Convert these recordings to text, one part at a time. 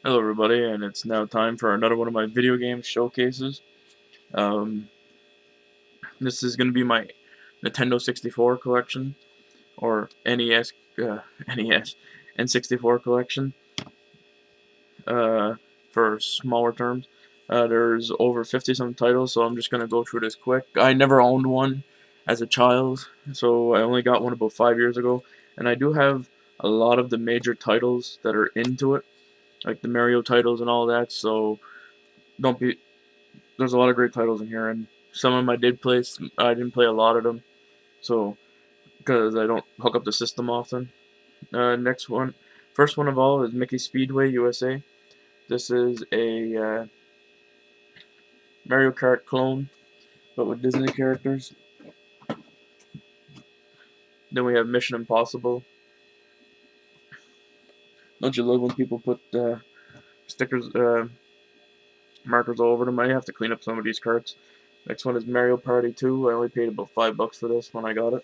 Hello everybody, and it's now time for another one of my video game showcases. Um, this is going to be my Nintendo 64 collection, or NES, NES, N64 collection, uh, for smaller terms. There's over 50 some titles, so I'm just going to go through this quick. I never owned one as a child, so I only got one about 5 years ago, and I do have a lot of the major titles that are into it, like the Mario titles and all that, so don't be there's a lot of great titles in here, and some of them I did play. I didn't play a lot of them, so because I don't hook up the system often. Next one, first one of all is Mickey Speedway USA. This is a Mario Kart clone, but with Disney characters. Then we have Mission Impossible. Don't you love when people put stickers, markers all over them? I have to clean up some of these carts. Next one is Mario Party 2. I only paid about $5 for this when I got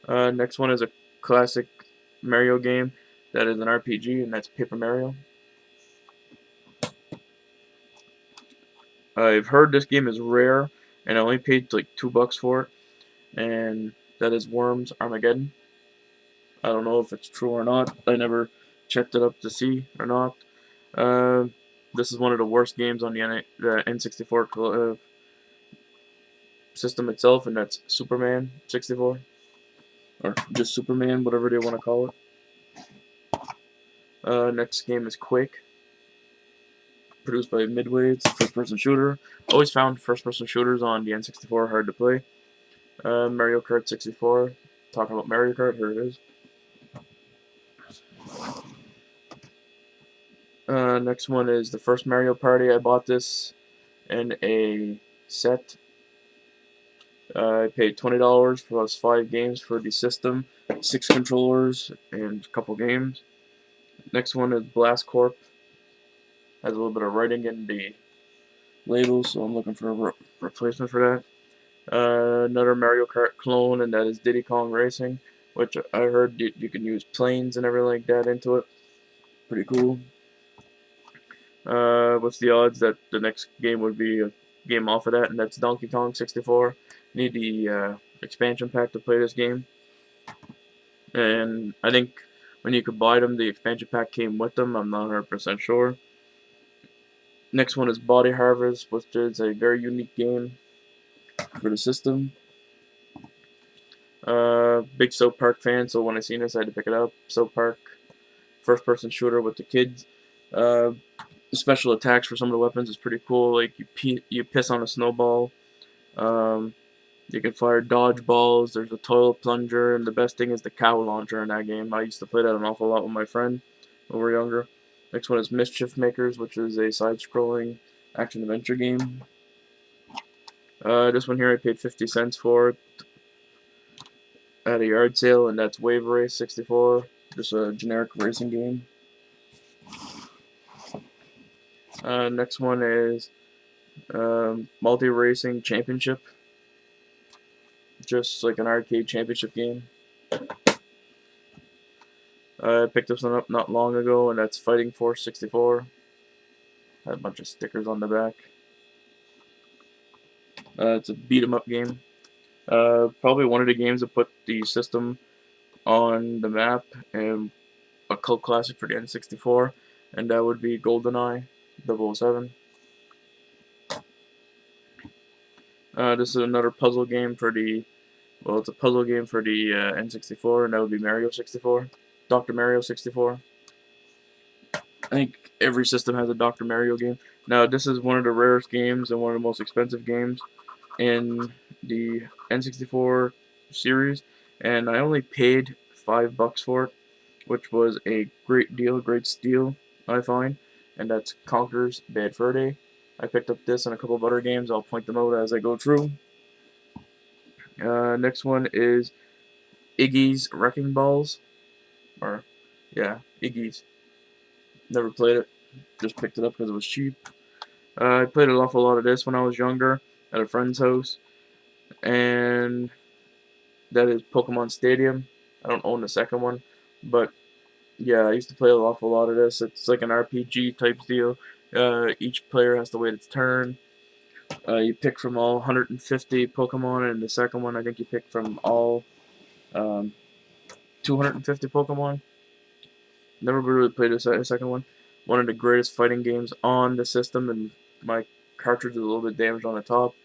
it. Next one is a classic Mario game that is an RPG, and that's Paper Mario. I've heard this game is rare, and I only paid like $2 for it, and that is Worms Armageddon. I don't know if it's true or not. I never checked it up to see or not. Uh, this is one of the worst games on the N64 system itself, and that's Superman 64, or just Superman, whatever they want to call it. Next game is Quake, produced by Midway. It's a first-person shooter. Always found first-person shooters on the N64 hard to play. Mario Kart 64. Talking about Mario Kart, here it is. Next one is the first Mario Party. I bought this in a set. I paid $20 plus 5 games for the system, 6 controllers, and a couple games. Next one is Blast Corp. Has a little bit of writing in the label, so I'm looking for a replacement for that. Another Mario Kart clone, and that is Diddy Kong Racing, which I heard you can use planes and everything like that into it. Pretty cool. What's the odds that the next game would be a game off of that, and that's Donkey Kong 64. Need the expansion pack to play this game, and I think when you could buy them, the expansion pack came with them. I'm not 100% sure. Next one is Body Harvest, which is a very unique game for the system. Big South Park fan, so when I seen this, I had to pick it up. South Park, first-person shooter with the kids. The special attacks for some of the weapons is pretty cool. Like you piss on a snowball. You can fire dodgeballs. There's a toilet plunger, and the best thing is the cow launcher in that game. I used to play that an awful lot with my friend when we were younger. Next one is Mischief Makers, which is a side-scrolling action-adventure game. This one here I paid 50 cents for it at a yard sale, and that's Wave Race 64, just a generic racing game. Next one is Multi Racing Championship, just like an arcade championship game. I picked this one up not long ago, and that's Fighting Force 64. Had a bunch of stickers on the back. It's a beat 'em up game. Probably one of the games that put the system on the map, and a cult classic for the N64, and that would be GoldenEye 007. This is another puzzle game for the, well, it's a puzzle game for the N64, and that would be Mario 64, Dr. Mario 64. I think every system has a Dr. Mario game. Now, this is one of the rarest games and one of the most expensive games in the N64 series, and I only paid $5 for it, which was a great deal, great steal, I find, and that's Conker's Bad Fur Day. I picked up this and a couple of other games. I'll point them out as I go through. Next one is Iggy's Wrecking Balls, or yeah, Iggy's. Never played it, just picked it up because it was cheap. I played an awful lot of this when I was younger at a friend's house, and that is Pokemon Stadium. I don't own the second one, but Yeah, I used to play an awful lot of this. It's like an RPG type deal. Each player has to wait its turn. You pick from all 150 Pokemon, and the second one I think you pick from all um, 250 Pokemon. Never really played a second one. One of the greatest fighting games on the system, and my cartridge is a little bit damaged on the top,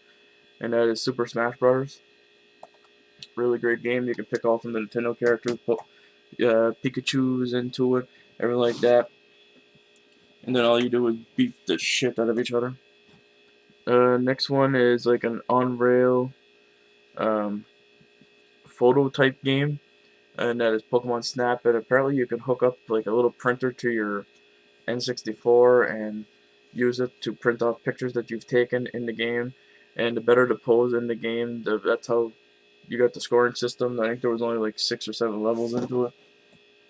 and that is Super Smash Bros. Really great game. You can pick all from the Nintendo characters, put Pikachu's into it, everything like that, and then all you do is beat the shit out of each other. Next one is like an on-rail um, photo type game, and that is Pokemon Snap. And apparently, you can hook up like a little printer to your N64 and use it to print off pictures that you've taken in the game. And the better the pose in the game, that's how you got the scoring system. I think there was only like 6 or 7 levels into it.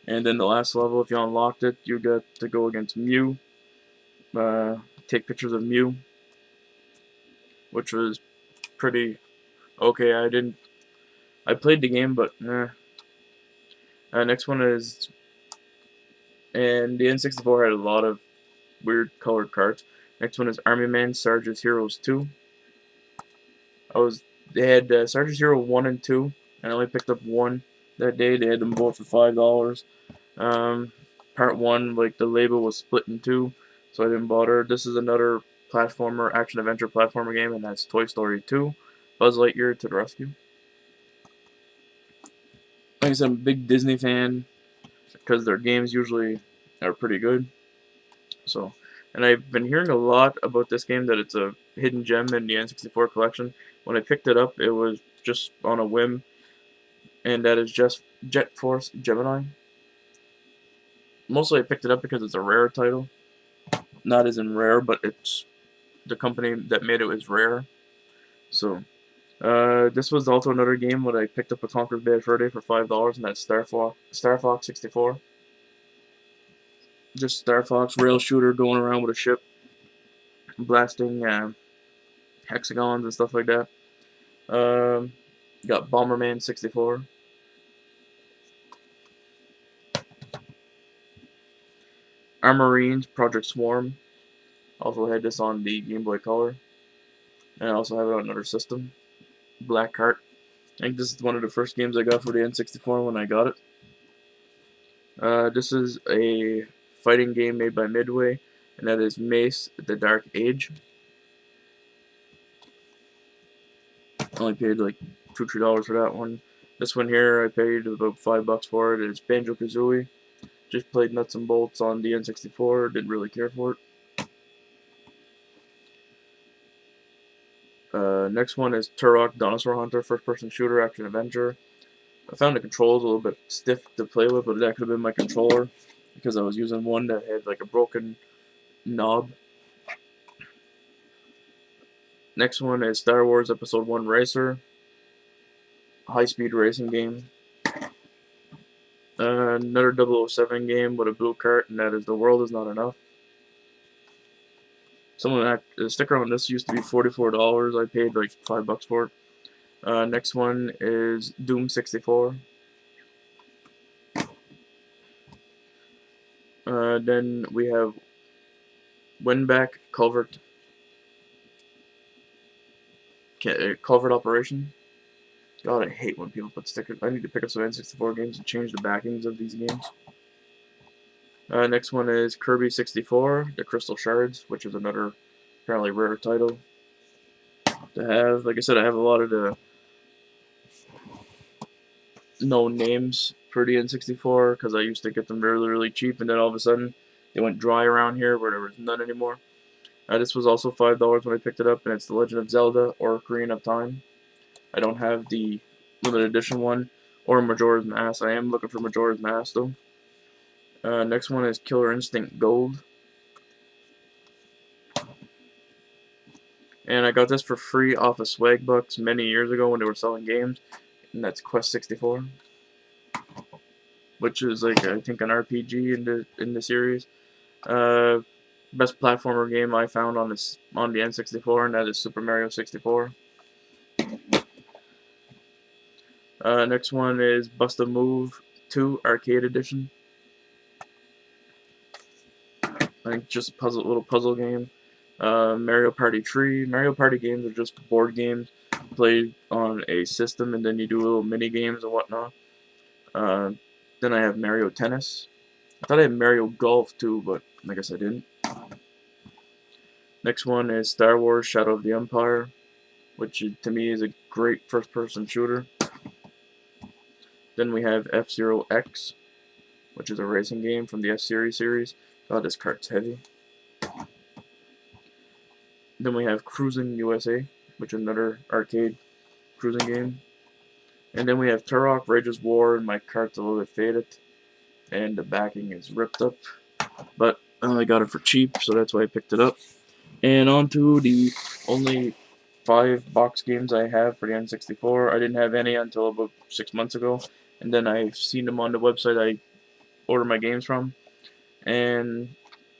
And then the last level, if you unlocked it, you got to go against Mew, uh, take pictures of Mew, which was pretty okay. I played the game, but nah. Next one is, and the N64 had a lot of weird colored cards. Next one is Army Man Sarge's Heroes 2. They had Sarge's Hero 1 and 2, and I only picked up one that day. They had them both for $5. Um, part 1, like the label was split in two, so I didn't bother. This is another platformer, action adventure platformer game, and that's Toy Story 2. Buzz Lightyear to the rescue. Like I said, I'm a big Disney fan because their games usually are pretty good. So, and I've been hearing a lot about this game, that it's a hidden gem in the N64 collection. When I picked it up, it was just on a whim, and that is just Jet Force Gemini. Mostly I picked it up because it's a rare title. Not as in rare, but it's the company that made it was rare. So, this was also another game when I picked up a Conker's Bad Fur Day for $5, and that's Star Fox 64. Just Star Fox rail shooter going around with a ship, blasting hexagons and stuff like that. Um, got Bomberman 64. Armorines Project Swarm. Also had this on the Game Boy Color. And I also have it on another system. Black Heart. I think this is one of the first games I got for the N64 when I got it. This is a fighting game made by Midway, and that is Mace: The Dark Age. I only paid like $2 or $3 for that one. This one here, I paid about $5 for it. It's Banjo Kazooie. Just played nuts and bolts on the N64. Didn't really care for it. Next one is Turok Dinosaur Hunter, first-person shooter, action adventure. I found the controls a little bit stiff to play with, but that could have been my controller because I was using one that had like a broken knob. Next one is Star Wars Episode 1 Racer, high-speed racing game. Another 007 game with a blue cart, and that is The World Is Not Enough. The sticker on this used to be $44. I paid like $5 for it. Next one is Doom 64. Then we have Winback Culvert Operation. God, I hate when people put stickers. I need to pick up some N64 games and change the backings of these games. Next one is Kirby 64, The Crystal Shards, which is another apparently rare title to have. Like I said, I have a lot of the known names for the N64 because I used to get them really, really cheap, and then all of a sudden they went dry around here where there was none anymore. This was also $5 when I picked it up, and it's The Legend of Zelda or Ocarina of Time. I don't have the limited edition one or Majora's Mask. I am looking for Majora's Mask though. Next one is Killer Instinct Gold. And I got this for free off of Swagbucks many years ago when they were selling games. And that's Quest 64. Which is like, I think, an RPG in the series. Best platformer game I found on the N64, and that is Super Mario 64. Next one is Bust a Move 2 Arcade Edition. I think just little puzzle game. Mario Party Tree. Mario Party games are just board games played on a system, and then you do little mini games and whatnot. Uh, then I have Mario Tennis. I thought I had Mario Golf too, but I guess I didn't. Next one is Star Wars Shadow of the Empire, which to me is a great first-person shooter. Then we have F-Zero X, which is a racing game from the F-Series series. God, this cart's heavy. Then we have Cruising USA, which is another arcade cruising game. And then we have Turok Rage's War, and my cart's a little bit faded, and the backing is ripped up. But I got it for cheap, so that's why I picked it up. And on to the only 5 box games I have for the N64. I didn't have any until about 6 months ago, and then I've seen them on the website I order my games from, and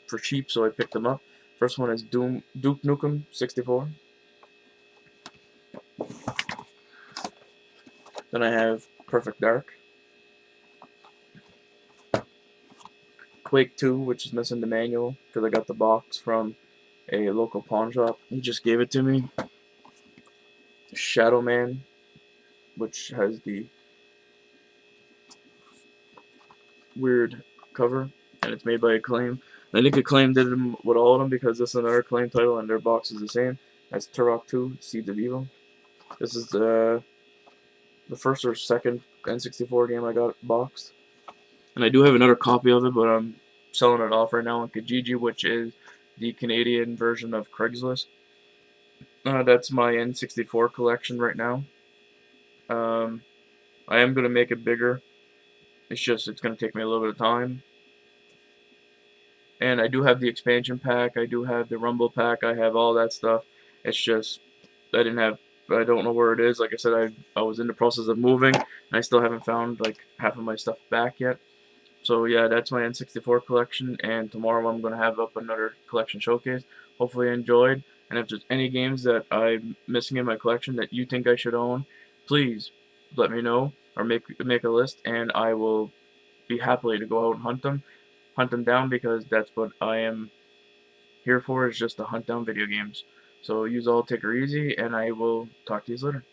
for cheap, so I picked them up. First one is Duke Nukem 64. Then I have Perfect Dark. Quake 2, which is missing the manual because I got the box from a local pawn shop. He just gave it to me. Shadow Man, which has the weird cover, and it's made by Acclaim. I think Acclaim did them with all of them because this is another Acclaim title and their box is the same. That's Turok 2, Seeds of Evil. This is the first or second N64 game I got boxed. And I do have another copy of it, but I'm selling it off right now on Kijiji, which is the Canadian version of Craigslist. That's my N64 collection right now. I am going to make it bigger. It's going to take me a little bit of time. And I do have the expansion pack. I do have the Rumble pack. I have all that stuff. It's just I don't know where it is. Like I said, I was in the process of moving, and I still haven't found like half of my stuff back yet. So yeah, that's my N64 collection, and tomorrow I'm going to have up another collection showcase. Hopefully you enjoyed, and if there's any games that I'm missing in my collection that you think I should own, please let me know or make a list, and I will be happily to go out and hunt them down, because that's what I am here for, is just to hunt down video games. So you all take her easy, and I will talk to you later.